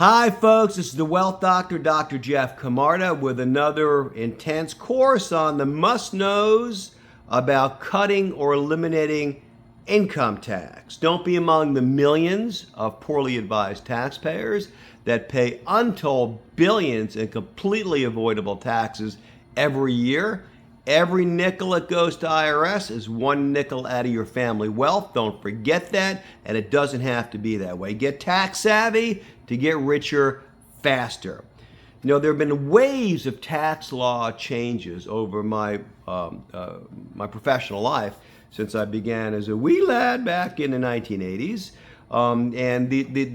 Hi folks, this is the Wealth Doctor, Dr. Jeff Camarda, with another intense course on the must-knows about cutting or eliminating income tax. Don't be among the millions of poorly advised taxpayers that pay untold billions in completely avoidable taxes every year. Every nickel that goes to IRS is one nickel out of your family wealth. Don't forget that, and it doesn't have to be that way. Get tax savvy to get richer faster. You know, there have been waves of tax law changes over my professional life since I began as a wee lad back in the 1980s.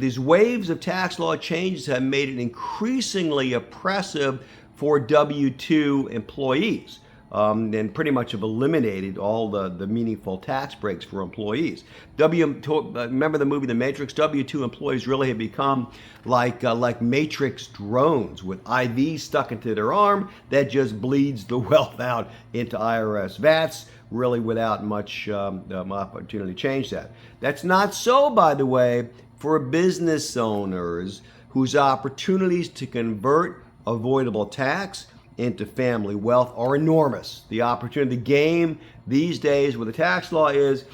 These waves of tax law changes have made it increasingly oppressive for W-2 employees. And pretty much have eliminated all the meaningful tax breaks for employees. Remember the movie The Matrix? W-2 employees really have become like Matrix drones with IVs stuck into their arm that just bleeds the wealth out into IRS VATs, really without much opportunity to change that. That's not so, by the way, for business owners whose opportunities to convert avoidable tax into family wealth are enormous. The opportunity, the game these days with the tax law is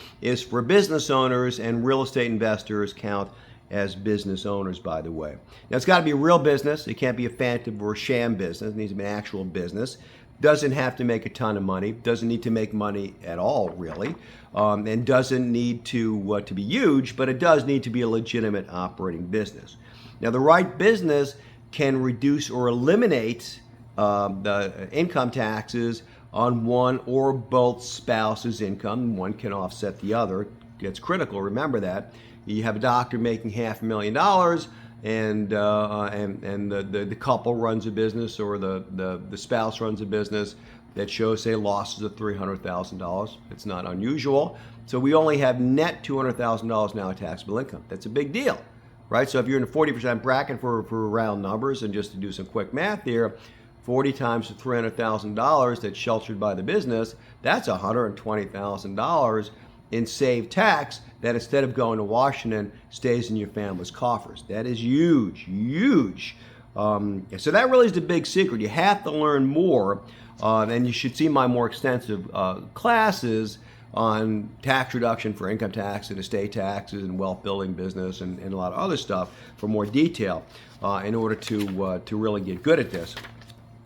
for business owners, and real estate investors count as business owners, by the way. Now, it's got to be a real business. It can't be a phantom or a sham business. It needs to be an actual business. Doesn't have to make a ton of money. Doesn't need to make money at all, really. And doesn't need to be huge, but it does need to be a legitimate operating business. Now, the right business can reduce or eliminate the income taxes on one or both spouses' income. One can offset the other. It's critical. Remember that. You have a doctor making $500,000, and the couple runs a business, or the spouse runs a business that shows, say, losses of $300,000. It's not unusual. So we only have net $200,000 now in taxable income. That's a big deal, right? So if you're in the 40% bracket for round numbers, and just to do some quick math here, 40 times the $300,000 that's sheltered by the business, that's $120,000 in saved tax that, instead of going to Washington, stays in your family's coffers. That is huge, huge. So that really is the big secret. You have to learn more, and you should see my more extensive classes on tax reduction for income tax and estate taxes and wealth building business and a lot of other stuff for more detail in order to really get good at this.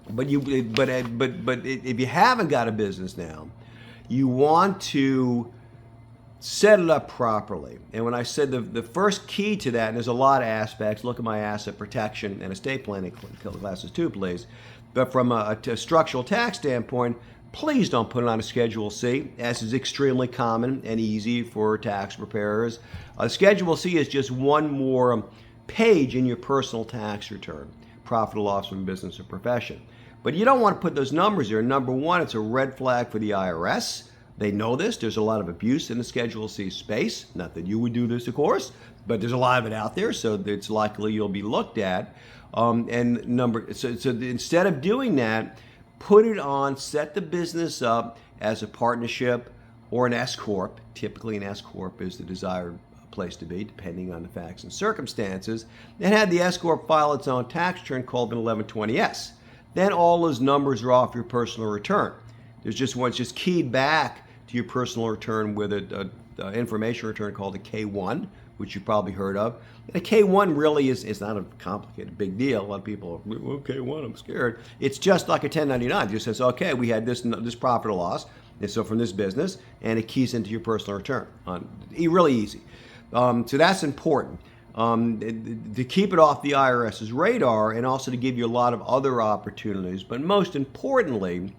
But if you haven't got a business now, you want to set it up properly. And when I said the first key to that, and there's a lot of aspects, look at my asset protection and estate planning classes too, please. But from a structural tax standpoint, please don't put it on a Schedule C, as is extremely common and easy for tax preparers. Schedule C is just one more page in your personal tax return, profit or loss from business or profession. But you don't want to put those numbers there. Number one, it's a red flag for the IRS. They know this. There's a lot of abuse in the Schedule C space. Not that you would do this, of course, but there's a lot of it out there, so it's likely you'll be looked at. So instead of doing that, put it on, set the business up as a partnership or an S Corp. Typically, an S Corp is the desired place to be, depending on the facts and circumstances, and have the S Corp file its own tax return called an 1120S. Then all those numbers are off your personal return. There's just one, it's just keyed back to your personal return with an information return called a K1, which you've probably heard of. And a K1 really is not a complicated big deal. A lot of people are, well, K1, I'm scared. It's just like a 1099. It just says, okay, we had this profit or loss, and so from this business, and it keys into your personal return. Really easy. So that's important. To keep it off the IRS's radar, and also to give you a lot of other opportunities, but most importantly,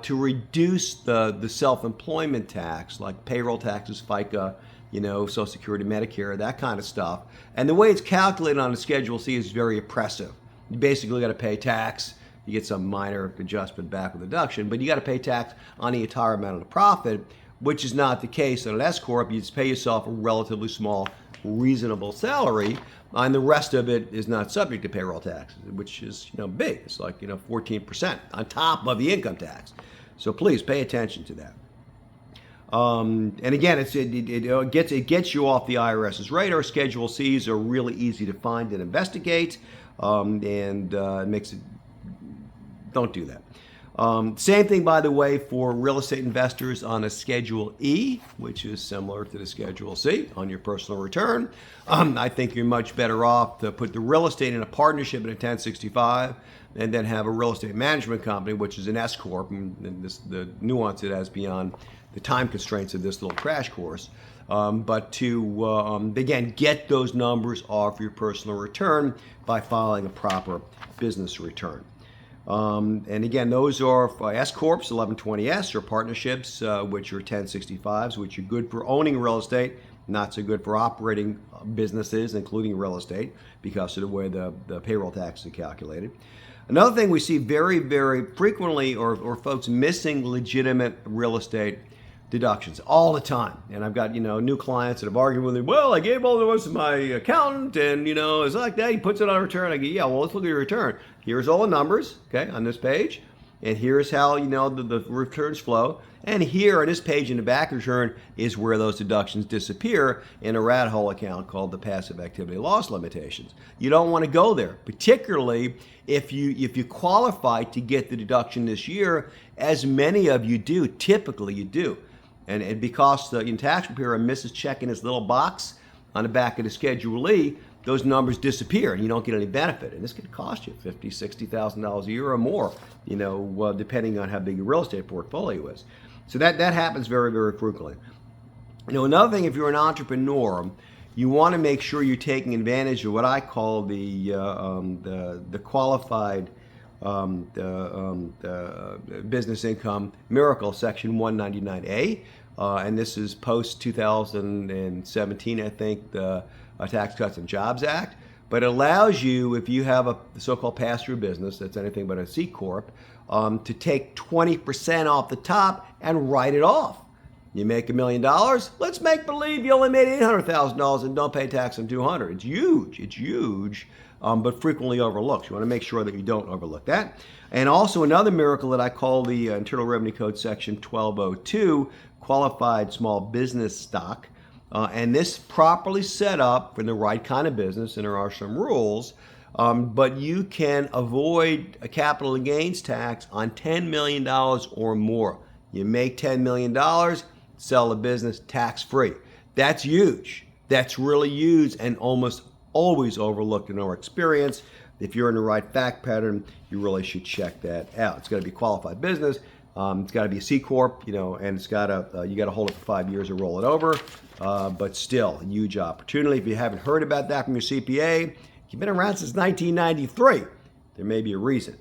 to reduce the self-employment tax, like payroll taxes, FICA, Social Security, Medicare, that kind of stuff. And the way it's calculated on a Schedule C is very oppressive. You basically got to pay tax. You get some minor adjustment back with deduction, but you got to pay tax on the entire amount of the profit, which is not the case in an S Corp. You just pay yourself a relatively small, reasonable salary, and the rest of it is not subject to payroll taxes, which is big. It's like 14% on top of the income tax. So please pay attention to that. And again, it gets you off the IRS's radar. Schedule Cs are really easy to find and investigate, and it makes it. Don't do that. Same thing, by the way, for real estate investors on a Schedule E, which is similar to the Schedule C on your personal return. I think you're much better off to put the real estate in a partnership in a 1065 and then have a real estate management company, which is an S Corp, and the nuance it has beyond the time constraints of this little crash course. But to, again, get those numbers off your personal return by filing a proper business return. And again, those are S Corps, 1120S, or partnerships, which are 1065s, which are good for owning real estate, not so good for operating businesses, including real estate, because of the way the payroll taxes are calculated. Another thing we see very, very frequently are folks missing legitimate real estate deductions all the time. And I've got, new clients that have argued with me, well, I gave all the ones to my accountant, and, it's like that. He puts it on a return. I go, yeah, well, let's look at your return. Here's all the numbers, okay, on this page. And here's how, the returns flow. And here on this page in the back return is where those deductions disappear in a rat hole account called the passive activity loss limitations. You don't want to go there, particularly if you qualify to get the deduction this year, as many of you do, typically you do. And because the tax preparer misses checking this little box on the back of the Schedule E, those numbers disappear and you don't get any benefit. And this could cost you $50,000, $60,000 a year or more, depending on how big your real estate portfolio is. So that happens very, very frequently. Another thing, if you're an entrepreneur, you want to make sure you're taking advantage of what I call the qualified business income miracle, section 199A, and this is post 2017, I think, the Tax Cuts and Jobs Act. But it allows you, if you have a so-called pass-through business that's anything but a C corp, to take 20% off the top and write it off. You make $1 million. Let's make believe you only made $800,000 and don't pay tax on $200,000. It's huge. It's huge. But frequently overlooked. You want to make sure that you don't overlook that. And also another miracle that I call the Internal Revenue Code Section 1202, qualified small business stock. And this properly set up for the right kind of business, and there are some rules, but you can avoid a capital gains tax on $10 million or more. You make $10 million, sell the business tax-free. That's huge. That's really huge and almost always overlooked in our experience. If you're in the right fact pattern, you really should check that out. It's got to be qualified business. It's got to be a C corp, and it's got to you got to hold it for 5 years or roll it over. But still, a huge opportunity. If you haven't heard about that from your CPA, you've been around since 1993. There may be a reason.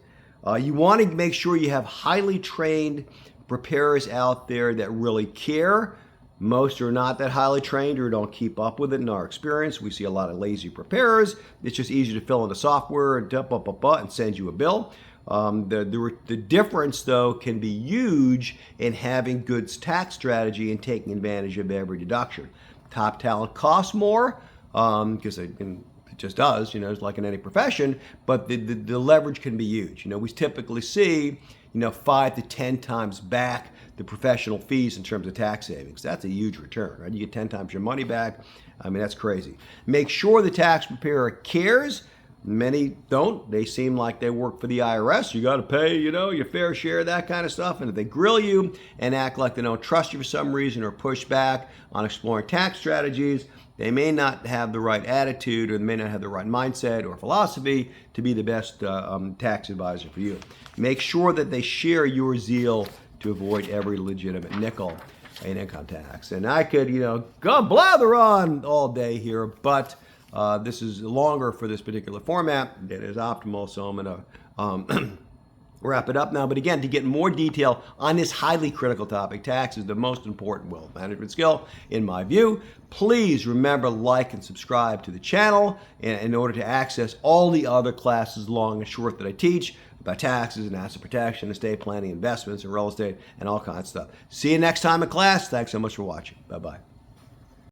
You want to make sure you have highly trained preparers out there that really care. Most are not that highly trained or don't keep up with it in our experience. We see a lot of lazy preparers. It's just easy to fill in the software and send you a bill. The difference, though, can be huge in having good tax strategy and taking advantage of every deduction. Top talent costs more because it just does, it's like in any profession, but the leverage can be huge. We typically see 5 to 10 times back the professional fees in terms of tax savings. That's a huge return, right? You get 10 times your money back. I mean, that's crazy. Make sure the tax preparer cares. Many don't. They seem like they work for the IRS. You got to pay, your fair share, that kind of stuff. And if they grill you and act like they don't trust you for some reason or push back on exploring tax strategies, they may not have the right attitude or they may not have the right mindset or philosophy to be the best tax advisor for you. Make sure that they share your zeal to avoid every legitimate nickel in income tax. And I could, go blather on all day here, but this is longer for this particular format. It is optimal, so I'm going to wrap it up now. But again, to get more detail on this highly critical topic, tax is the most important wealth management skill, in my view. Please remember, like and subscribe to the channel in order to access all the other classes, long and short, that I teach about taxes and asset protection, estate planning, investments, and real estate, and all kinds of stuff. See you next time in class. Thanks so much for watching. Bye-bye.